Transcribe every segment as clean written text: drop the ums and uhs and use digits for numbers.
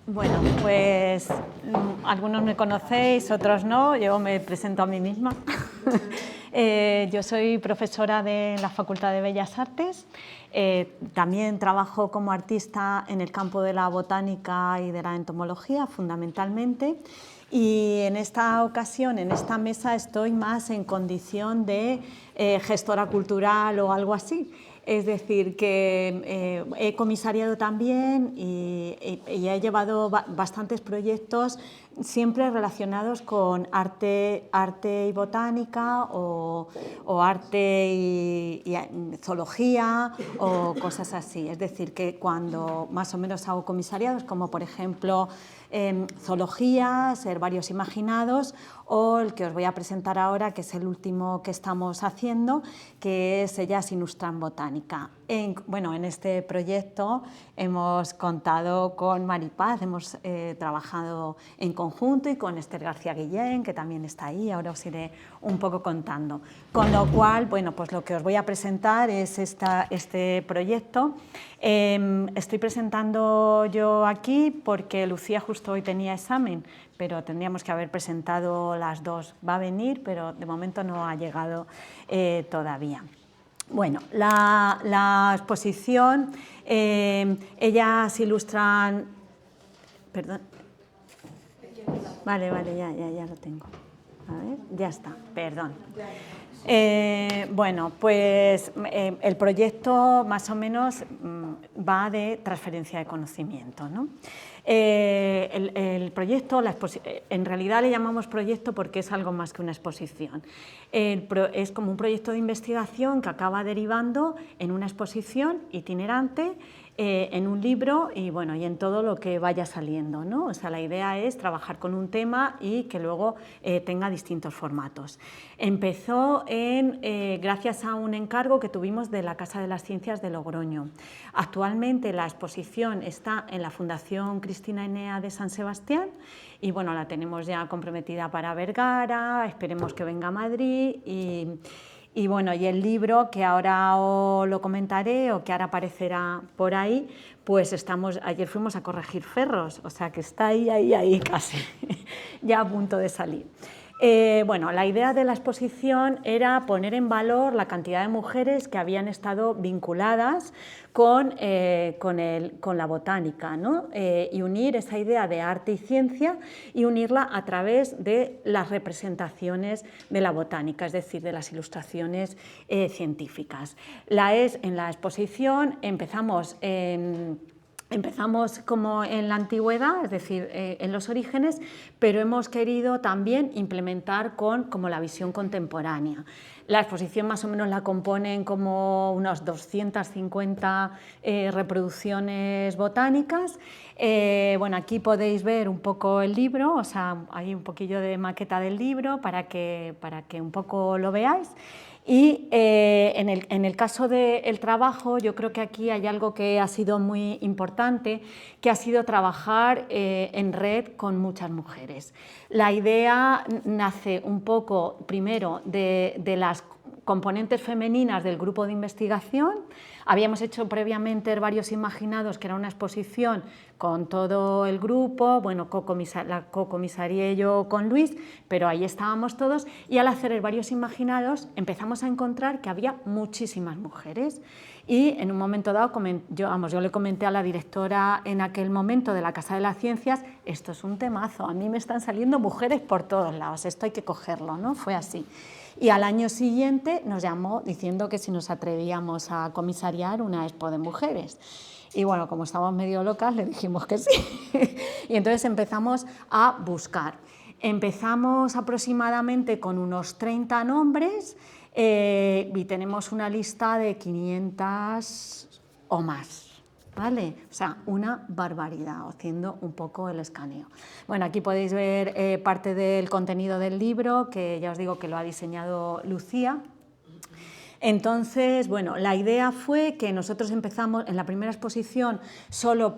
Bueno, pues algunos me conocéis, otros no, yo me presento a mí misma. Yo soy profesora de la Facultad de Bellas Artes, también trabajo como artista en el campo de la botánica y de la entomología, fundamentalmente, y en esta ocasión, en esta mesa, estoy más en condición de gestora cultural o algo así. Es decir, que he comisariado también y he llevado bastantes proyectos siempre relacionados con arte y botánica o arte y zoología o cosas así. Es decir, que cuando más o menos hago comisariados, como por ejemplo zoologías, herbarios imaginados, o el que os voy a presentar ahora, que es el último que estamos haciendo, que es Ellas Ilustran Botánica. En este proyecto hemos contado con Maripaz, hemos trabajado en conjunto, y con Esther García Guillén, que también está ahí, ahora os iré un poco contando. Con lo cual, bueno, pues lo que os voy a presentar es este proyecto. Estoy presentando yo aquí porque Lucía justo hoy tenía examen, pero tendríamos que haber presentado las dos. Va a venir, pero de momento no ha llegado todavía. Bueno, la exposición, ellas ilustran... Perdón. Vale, ya lo tengo. A ver, ya está, perdón. Bueno, pues el proyecto más o menos va de transferencia de conocimiento, ¿no? El proyecto, en realidad le llamamos proyecto porque es algo más que una exposición. Es como un proyecto de investigación que acaba derivando en una exposición itinerante, en un libro y, bueno, y en todo lo que vaya saliendo, ¿no? O sea, la idea es trabajar con un tema y que luego tenga distintos formatos. Empezó gracias a un encargo que tuvimos de la Casa de las Ciencias de Logroño. Actualmente la exposición está en la Fundación Cristina Enea de San Sebastián y, bueno, la tenemos ya comprometida para Vergara, esperemos que venga a Madrid y bueno, y el libro, que ahora os lo comentaré o que ahora aparecerá por ahí, pues ayer fuimos a corregir ferros, o sea que está ahí casi, ya a punto de salir. Bueno, la idea de la exposición era poner en valor la cantidad de mujeres que habían estado vinculadas con la botánica, ¿no? Y unir esa idea de arte y ciencia y unirla a través de las representaciones de la botánica, es decir, de las ilustraciones científicas. En la exposición empezamos como en la antigüedad, es decir, en los orígenes, pero hemos querido también implementar como la visión contemporánea. La exposición más o menos la componen como unas 250 reproducciones botánicas. Bueno, aquí podéis ver un poco el libro, o sea, hay un poquillo de maqueta del libro para que un poco lo veáis. Y en el caso del trabajo, yo creo que aquí hay algo que ha sido muy importante, que ha sido trabajar en red con muchas mujeres. La idea nace un poco, primero, de las componentes femeninas del grupo de investigación. Habíamos hecho previamente Herbarios Imaginados, que era una exposición con todo el grupo, bueno, la co-comisarié yo con Luis, pero ahí estábamos todos, y al hacer Herbarios Imaginados empezamos a encontrar que había muchísimas mujeres. Y en un momento dado, yo le comenté a la directora en aquel momento de la Casa de las Ciencias, esto es un temazo, a mí me están saliendo mujeres por todos lados, esto hay que cogerlo, ¿no? Fue así. Y al año siguiente nos llamó diciendo que si nos atrevíamos a comisariar una expo de mujeres. Y bueno, como estábamos medio locas, le dijimos que sí. Y entonces empezamos a buscar. Empezamos aproximadamente con unos 30 nombres y tenemos una lista de 500 o más. ¿Vale? O sea, una barbaridad, haciendo un poco el escaneo. Bueno, aquí podéis ver parte del contenido del libro, que ya os digo que lo ha diseñado Lucía. Entonces, bueno, la idea fue que nosotros empezamos, en la primera exposición solo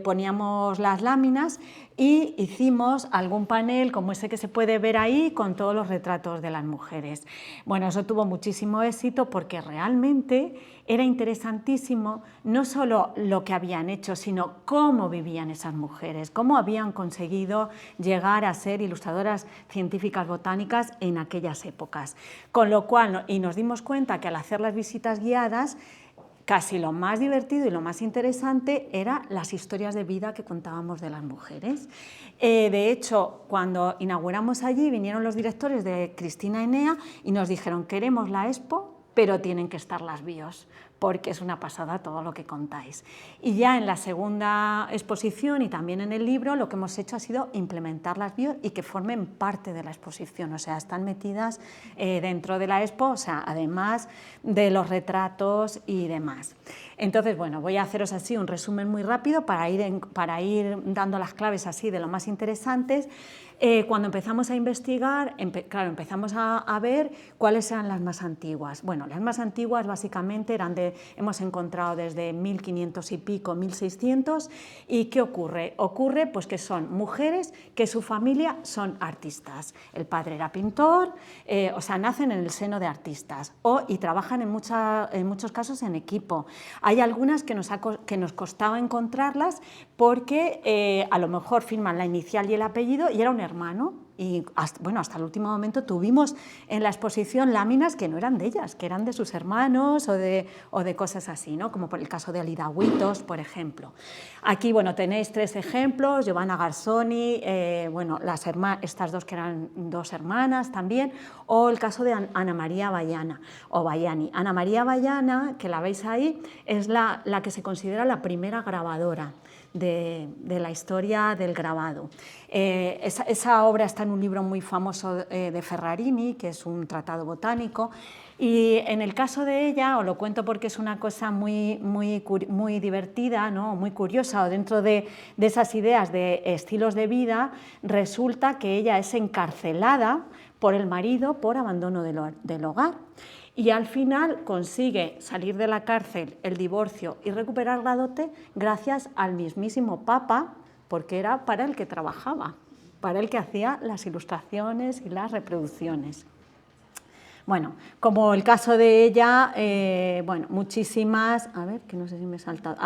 poníamos las láminas, y hicimos algún panel como ese que se puede ver ahí con todos los retratos de las mujeres. Bueno, eso tuvo muchísimo éxito porque realmente era interesantísimo no solo lo que habían hecho, sino cómo vivían esas mujeres, cómo habían conseguido llegar a ser ilustradoras científicas botánicas en aquellas épocas. Con lo cual, y nos dimos cuenta que al hacer las visitas guiadas, casi lo más divertido y lo más interesante eran las historias de vida que contábamos de las mujeres. De hecho, cuando inauguramos allí, vinieron los directores de Cristina Enea y nos dijeron: queremos la expo, pero tienen que estar las bios, porque es una pasada todo lo que contáis. Y ya en la segunda exposición y también en el libro lo que hemos hecho ha sido implementar las bios y que formen parte de la exposición, o sea, están metidas dentro de la expo, o sea, además de los retratos y demás. Entonces, bueno, voy a haceros así un resumen muy rápido para ir dando las claves así de lo más interesantes. Cuando empezamos a investigar, claro, empezamos a ver cuáles eran las más antiguas. Bueno, las más antiguas básicamente hemos encontrado desde 1500 y pico, 1600, ¿y qué ocurre? Ocurre pues que son mujeres que su familia son artistas. El padre era pintor, o sea, nacen en el seno de artistas y trabajan en muchos casos en equipo. Hay algunas que nos costaba encontrarlas porque a lo mejor firman la inicial y el apellido y era un hermano, y hasta el último momento tuvimos en la exposición láminas que no eran de ellas, que eran de sus hermanos o de cosas así, ¿no? Como por el caso de Alida Huitos, por ejemplo. Aquí, bueno, tenéis 3 ejemplos: Giovanna Garzoni, bueno, estas dos que eran 2 hermanas también, o el caso de Ana María Bayana, o Bayani. Ana María Bayana, que la veis ahí, es la que se considera la primera grabadora de la historia del grabado. Esa obra está en un libro muy famoso de Ferrarini, que es un tratado botánico, y en el caso de ella, os lo cuento porque es una cosa muy divertida, ¿no? Muy curiosa, o dentro de esas ideas de estilos de vida, resulta que ella es encarcelada por el marido por abandono del hogar. Y al final consigue salir de la cárcel, el divorcio y recuperar la dote gracias al mismísimo Papa, porque era para el que trabajaba, para el que hacía las ilustraciones y las reproducciones. Bueno, como el caso de ella, bueno, muchísimas, a ver, que no sé si me he saltado.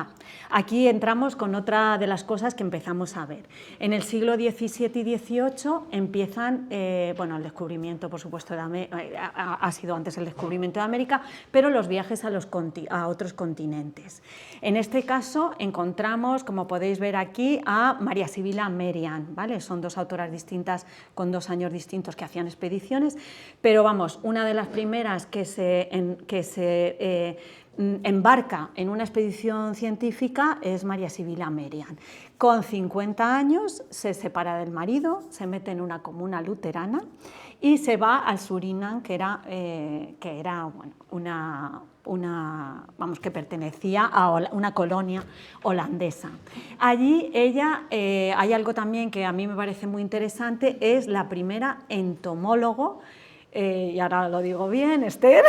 Aquí entramos con otra de las cosas que empezamos a ver. En el siglo XVII y XVIII empiezan, bueno, el descubrimiento, por supuesto, ha sido antes el descubrimiento de América, pero los viajes a otros continentes. En este caso encontramos, como podéis ver aquí, a María Sibila Merian, ¿vale? Son 2 autoras distintas con 2 años distintos que hacían expediciones, pero vamos, una de las primeras que se embarca en una expedición científica es María Sibila Merian. Con 50 años se separa del marido, se mete en una comuna luterana y se va al Surinam, que era bueno, que pertenecía a una colonia holandesa. Allí ella, hay algo también que a mí me parece muy interesante, es la primera entomólogo, y ahora lo digo bien, Esther,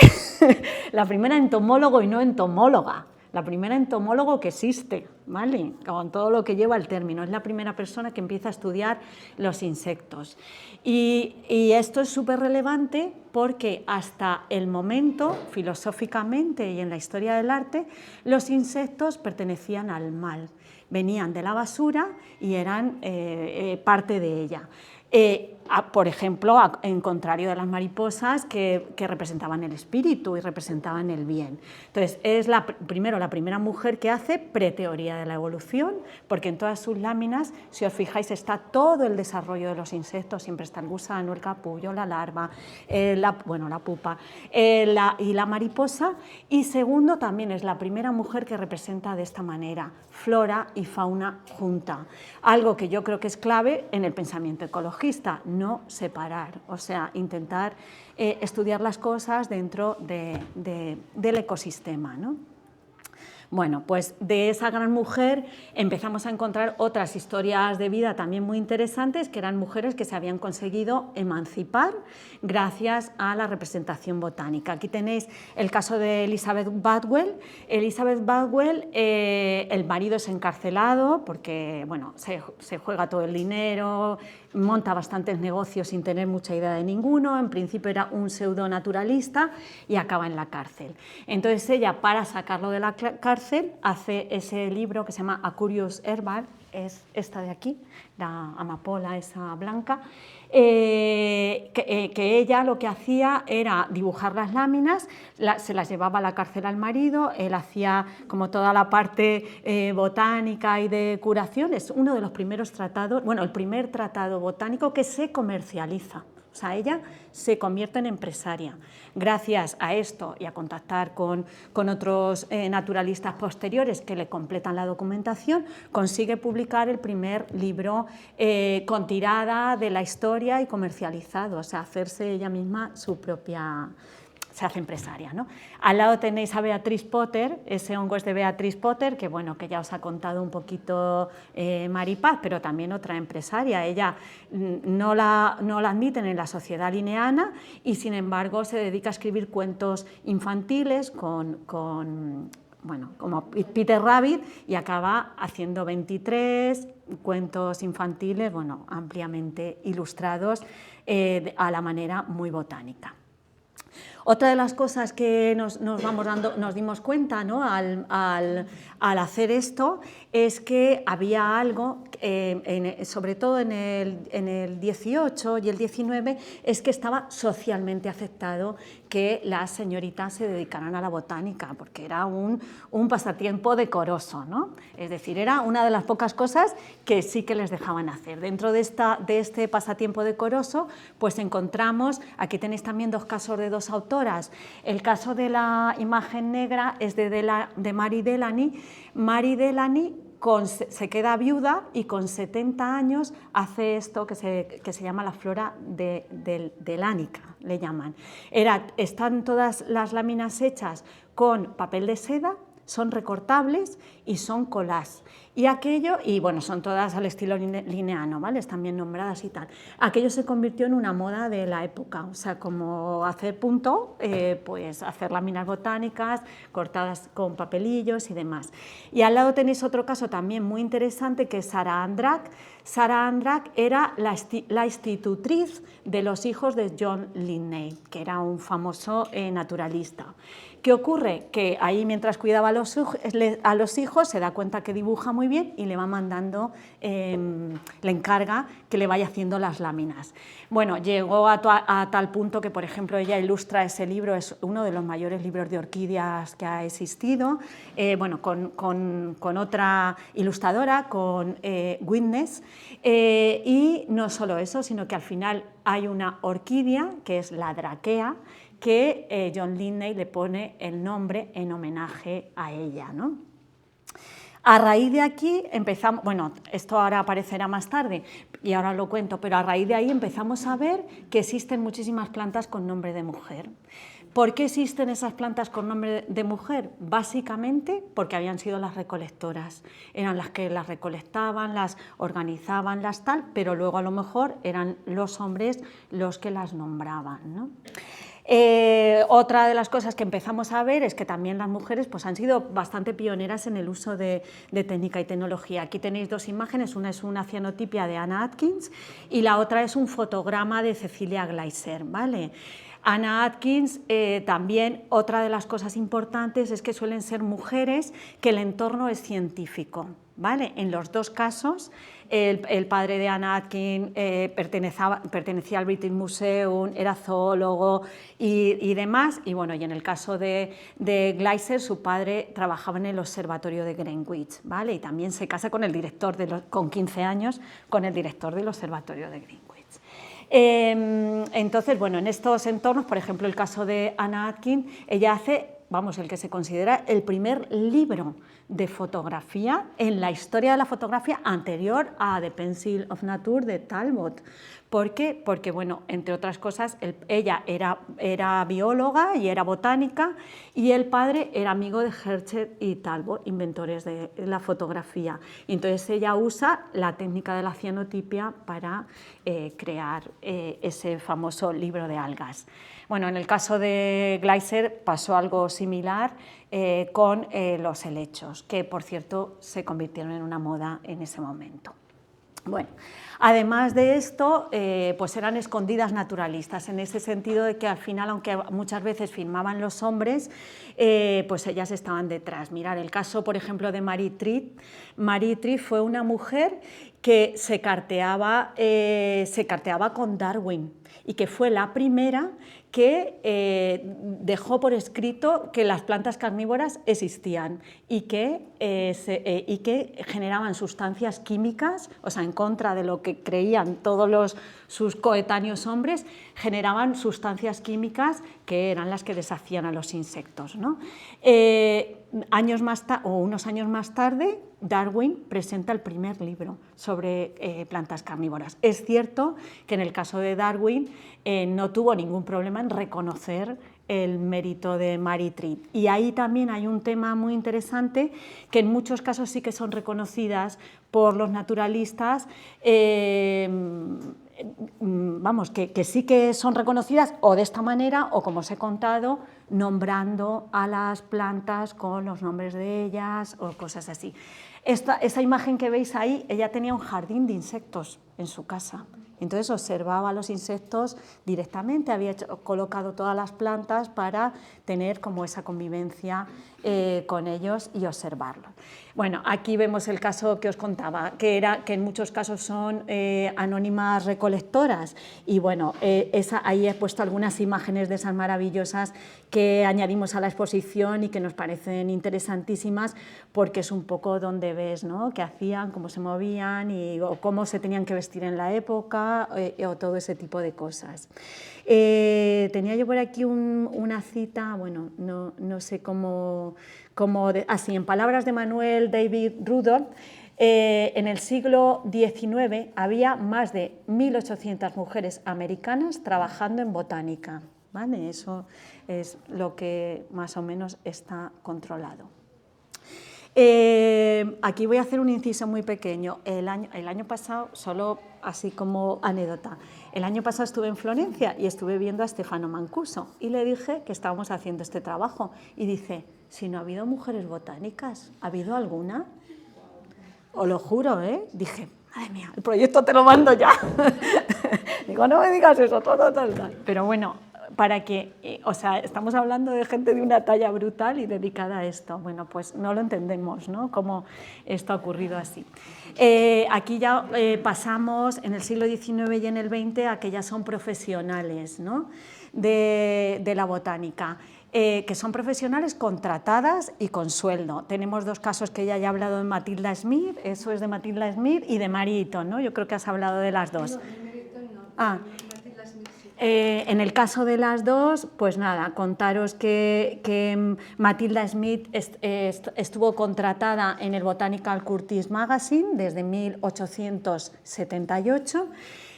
la primera entomólogo y no entomóloga, la primera entomólogo que existe, ¿vale? Con todo lo que lleva el término, es la primera persona que empieza a estudiar los insectos. Y esto es súper relevante porque hasta el momento, filosóficamente y en la historia del arte, los insectos pertenecían al mal, venían de la basura y eran parte de ella. Por ejemplo, en contrario de las mariposas que representaban el espíritu y representaban el bien. Entonces, es primero la primera mujer que hace preteoría de la evolución, porque en todas sus láminas, si os fijáis, está todo el desarrollo de los insectos, siempre está el gusano, el capullo, la larva, la pupa y la mariposa. Y segundo, también es la primera mujer que representa de esta manera flora y fauna junta, algo que yo creo que es clave en el pensamiento ecologista, no separar, o sea, intentar estudiar las cosas dentro del ecosistema, ¿no? Bueno, pues de esa gran mujer empezamos a encontrar otras historias de vida también muy interesantes, que eran mujeres que se habían conseguido emancipar gracias a la representación botánica. Aquí tenéis el caso de Elizabeth Badwell. Elizabeth Badwell, el marido es encarcelado porque bueno, se juega todo el dinero, monta bastantes negocios sin tener mucha idea de ninguno, en principio era un pseudonaturalista y acaba en la cárcel. Entonces ella, para sacarlo de la cárcel, hace ese libro que se llama A Curious Herbal, es esta de aquí, la amapola esa blanca, que ella lo que hacía era dibujar las láminas, se las llevaba a la cárcel al marido, él hacía como toda la parte botánica y de curación. Es uno de los primeros tratados, bueno, el primer tratado botánico que se comercializa. O sea, ella se convierte en empresaria. Gracias a esto y a contactar con otros naturalistas posteriores que le completan la documentación, consigue publicar el primer libro con tirada de la historia y comercializado, o sea, hacerse ella misma su propia... se hace empresaria, ¿no? Al lado tenéis a Beatrice Potter, ese hongo es de Beatrice Potter, que bueno, que ya os ha contado un poquito Maripaz, pero también otra empresaria. Ella no la admiten en la sociedad linneana y sin embargo se dedica a escribir cuentos infantiles bueno, como Peter Rabbit, y acaba haciendo 23 cuentos infantiles, bueno, ampliamente ilustrados a la manera muy botánica. Otra de las cosas que nos dimos cuenta, ¿no?, al hacer esto, es que había algo, sobre todo en el 18 y el 19, es que estaba socialmente aceptado que las señoritas se dedicaran a la botánica, porque era un pasatiempo decoroso, ¿no? Es decir, era una de las pocas cosas que sí que les dejaban hacer. Dentro de este pasatiempo decoroso, pues encontramos, aquí tenéis también dos casos de dos autoras. El caso de la imagen negra es de Mary Delany. Mary Delany se queda viuda y con 70 años hace esto que se llama la flora delánica, le llaman. Están todas las láminas hechas con papel de seda, son recortables y son collage. Y bueno, son todas al estilo linneano, ¿vale? Están bien nombradas y tal. Aquello se convirtió en una moda de la época, o sea, como hacer punto, pues hacer láminas botánicas cortadas con papelillos y demás. Y al lado tenéis otro caso también muy interesante, que es Sarah Ann Drake. Sarah Ann Drake era la institutriz de los hijos de John Linney, que era un famoso naturalista. ¿Qué ocurre? Que ahí, mientras cuidaba a los hijos, se da cuenta que dibuja muy bien y le va mandando, le encarga que le vaya haciendo las láminas. Bueno, llegó a tal punto que, por ejemplo, ella ilustra ese libro, es uno de los mayores libros de orquídeas que ha existido, bueno, con otra ilustradora, con Witness, y no solo eso, sino que al final hay una orquídea, que es la Drakea, que John Linney le pone el nombre en homenaje a ella, ¿no? A raíz de aquí empezamos, bueno, esto ahora aparecerá más tarde y ahora lo cuento, pero a raíz de ahí empezamos a ver que existen muchísimas plantas con nombre de mujer. ¿Por qué existen esas plantas con nombre de mujer? Básicamente porque habían sido las recolectoras, eran las que las recolectaban, las organizaban, las tal, pero luego a lo mejor eran los hombres los que las nombraban, ¿no? Otra de las cosas que empezamos a ver es que también las mujeres pues, han sido bastante pioneras en el uso de técnica y tecnología. Aquí tenéis dos imágenes, una es una cianotipia de Anna Atkins y la otra es un fotograma de Cecilia Gleiser, ¿vale? Anna Atkins, también otra de las cosas importantes es que suelen ser mujeres que el entorno es científico, ¿vale? En los dos casos, el padre de Anna Atkins pertenecía al British Museum, era zoólogo y demás, y bueno, y en el caso de Gleiser, su padre trabajaba en el observatorio de Greenwich, ¿vale? Y también se casa con el director, con 15 años, con el director del observatorio de Greenwich. Entonces, bueno, en estos entornos, por ejemplo, el caso de Anna Atkins, ella hace, vamos, el que se considera el primer libro de fotografía en la historia de la fotografía anterior a The Pencil of Nature de Talbot. ¿Por qué? Porque, bueno, entre otras cosas, ella era bióloga y era botánica, y el padre era amigo de Herschel y Talbot, inventores de la fotografía. Y entonces ella usa la técnica de la cianotipia para crear ese famoso libro de algas. Bueno, en el caso de Gleiser pasó algo similar con los helechos, que por cierto se convirtieron en una moda en ese momento. Bueno, además de esto, pues eran escondidas naturalistas, en ese sentido de que al final, aunque muchas veces filmaban los hombres, pues ellas estaban detrás. Mirad, el caso, por ejemplo, de Marie Triet. Marie Triet fue una mujer que se carteaba con Darwin y que fue la primera que dejó por escrito que las plantas carnívoras existían y que generaban sustancias químicas, o sea, en contra de lo que creían todos sus coetáneos hombres, generaban sustancias químicas que eran las que deshacían a los insectos, ¿no? Unos años más tarde, Darwin presenta el primer libro sobre plantas carnívoras. Es cierto que en el caso de Darwin no tuvo ningún problema en reconocer el mérito de Marie Triet. Y ahí también hay un tema muy interesante, que en muchos casos sí que son reconocidas por los naturalistas, vamos, que sí que son reconocidas o de esta manera o, como os he contado, nombrando a las plantas con los nombres de ellas o cosas así. Esta imagen que veis ahí, ella tenía un jardín de insectos en su casa. Entonces observaba los insectos directamente, había colocado todas las plantas para tener como esa convivencia con ellos y observarlos. Bueno, aquí vemos el caso que os contaba, que en muchos casos son anónimas recolectoras, y bueno, ahí he puesto algunas imágenes de esas maravillosas que añadimos a la exposición y que nos parecen interesantísimas, porque es un poco donde ves, ¿no?, qué hacían, cómo se movían o cómo se tenían que vestir en la época o todo ese tipo de cosas. Tenía yo por aquí una cita, bueno, no sé cómo así, en palabras de Manuel David Rudolph, en el siglo XIX había más de 1.800 mujeres americanas trabajando en botánica, ¿vale? Eso es lo que más o menos está controlado. Aquí voy a hacer un inciso muy pequeño. El año pasado, solo así como anécdota, el año pasado estuve en Florencia y estuve viendo a Stefano Mancuso y le dije que estábamos haciendo este trabajo y dice: si no ha habido mujeres botánicas, ¿ha habido alguna? Os lo juro, ¿eh? Dije, madre mía, el proyecto te lo mando ya. Digo, no me digas eso, tal. Pero bueno, para que, o sea, estamos hablando de gente de una talla brutal y dedicada a esto. Bueno, pues no lo entendemos, ¿no?, cómo esto ha ocurrido así. Aquí ya pasamos en el siglo XIX y en el XX a que ya son profesionales, ¿no?, de la botánica. Que son profesionales contratadas y con sueldo. Tenemos dos casos que ya he hablado de Matilda Smith, eso es de Matilda Smith, y de Marie Eaton, ¿no? Yo creo que has hablado de las dos. No, de Marie Eaton no. Matilda Smith sí. En el caso de las dos, pues nada, contaros que Matilda Smith estuvo contratada en el Botanical Curtis Magazine desde 1878,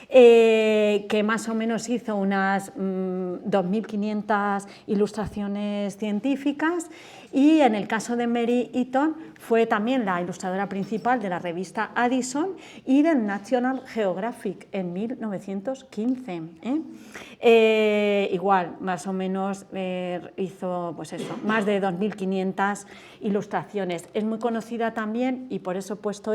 que más o menos hizo unas 2.500 ilustraciones científicas, y en el caso de Marie Eaton fue también la ilustradora principal de la revista Addison y del National Geographic en 1915. Igual, más o menos hizo, pues eso, más de 2.500 ilustraciones. Es muy conocida también, y por eso he puesto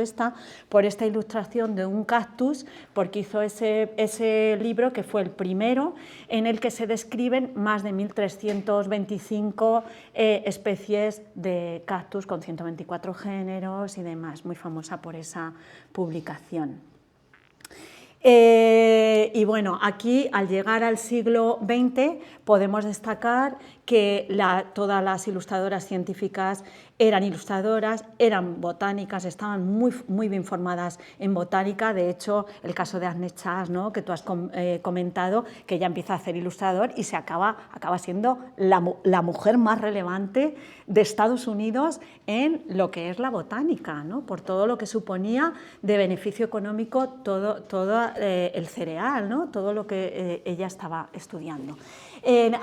por esta ilustración de un cactus, porque hizo ese libro que fue el primero en el que se describen más de 1.325 especies de cactus con 124 géneros y demás, muy famosa por esa publicación. Y bueno, aquí al llegar al siglo XX podemos destacar que todas las ilustradoras científicas eran ilustradoras, eran botánicas, estaban muy bien formadas en botánica. De hecho, el caso de Agnes Chas, ¿no?, que tú has comentado, que ella empieza a hacer ilustrador y acaba siendo la mujer más relevante de Estados Unidos en lo que es la botánica, ¿no?, por todo lo que suponía de beneficio económico todo el cereal, ¿no?, todo lo que ella estaba estudiando.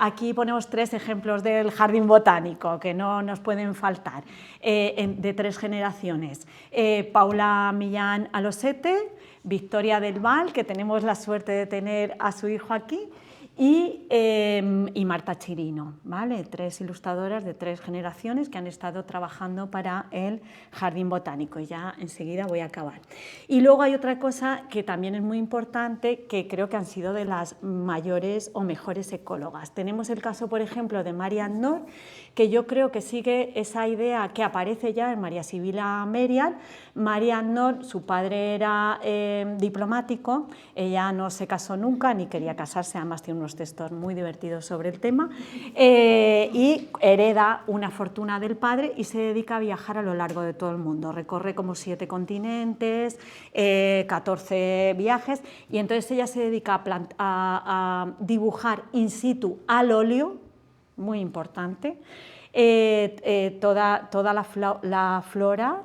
Aquí ponemos 3 ejemplos del jardín botánico que no nos pueden faltar, de 3 generaciones. Paula Millán Alosete, Victoria del Val, que tenemos la suerte de tener a su hijo aquí, y Marta Chirino, ¿vale? 3 ilustradoras de 3 generaciones que han estado trabajando para el Jardín Botánico, y ya enseguida voy a acabar. Y luego hay otra cosa que también es muy importante, que creo que han sido de las mayores o mejores ecólogas. Tenemos el caso, por ejemplo, de Marian Nord, que yo creo que sigue esa idea que aparece ya en María Sibila Merian. Marian Nord, su padre era diplomático, ella no se casó nunca ni quería casarse, además tiene unos textos muy divertidos sobre el tema, y hereda una fortuna del padre y se dedica a viajar a lo largo de todo el mundo. Recorre como 7 continentes, 14 viajes, y entonces ella se dedica a dibujar in situ al óleo, muy importante, toda la flora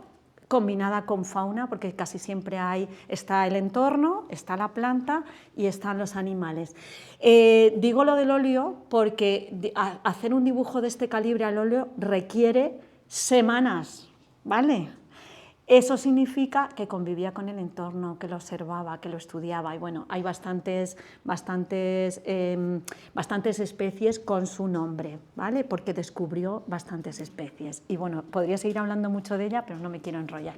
combinada con fauna, porque casi siempre está el entorno, está la planta y están los animales. Digo lo del óleo porque hacer un dibujo de este calibre al óleo requiere semanas, ¿vale? Eso significa que convivía con el entorno, que lo observaba, que lo estudiaba, y bueno, hay bastantes especies con su nombre, ¿vale?, porque descubrió bastantes especies. Y bueno, podría seguir hablando mucho de ella, pero no me quiero enrollar.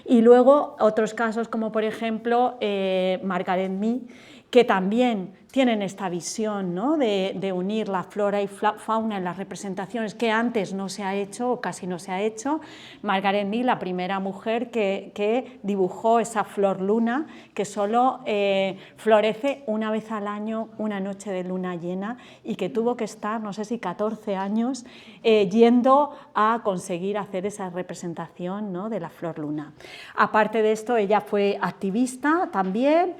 Y luego otros casos como por ejemplo Margaret Mead, que también tienen esta visión, ¿no?, de unir la flora y fauna en las representaciones, que antes no se ha hecho o casi no se ha hecho. Margaret Mead, la primera mujer que dibujó esa flor luna, que solo florece una vez al año, una noche de luna llena, y que tuvo que estar, no sé si 14 años, yendo a conseguir hacer esa representación, ¿no?, de la flor luna. Aparte de esto, ella fue activista también,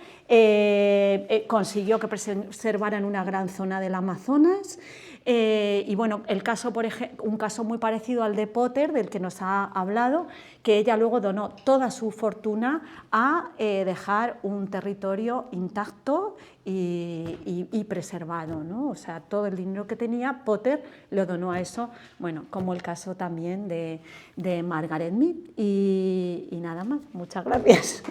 consiguió que preservaran una gran zona del Amazonas, y bueno, un caso muy parecido al de Potter, del que nos ha hablado, que ella luego donó toda su fortuna a dejar un territorio intacto y preservado, ¿no? O sea, todo el dinero que tenía, Potter lo donó a eso, bueno, como el caso también de Margaret Mead. Y nada más, muchas gracias.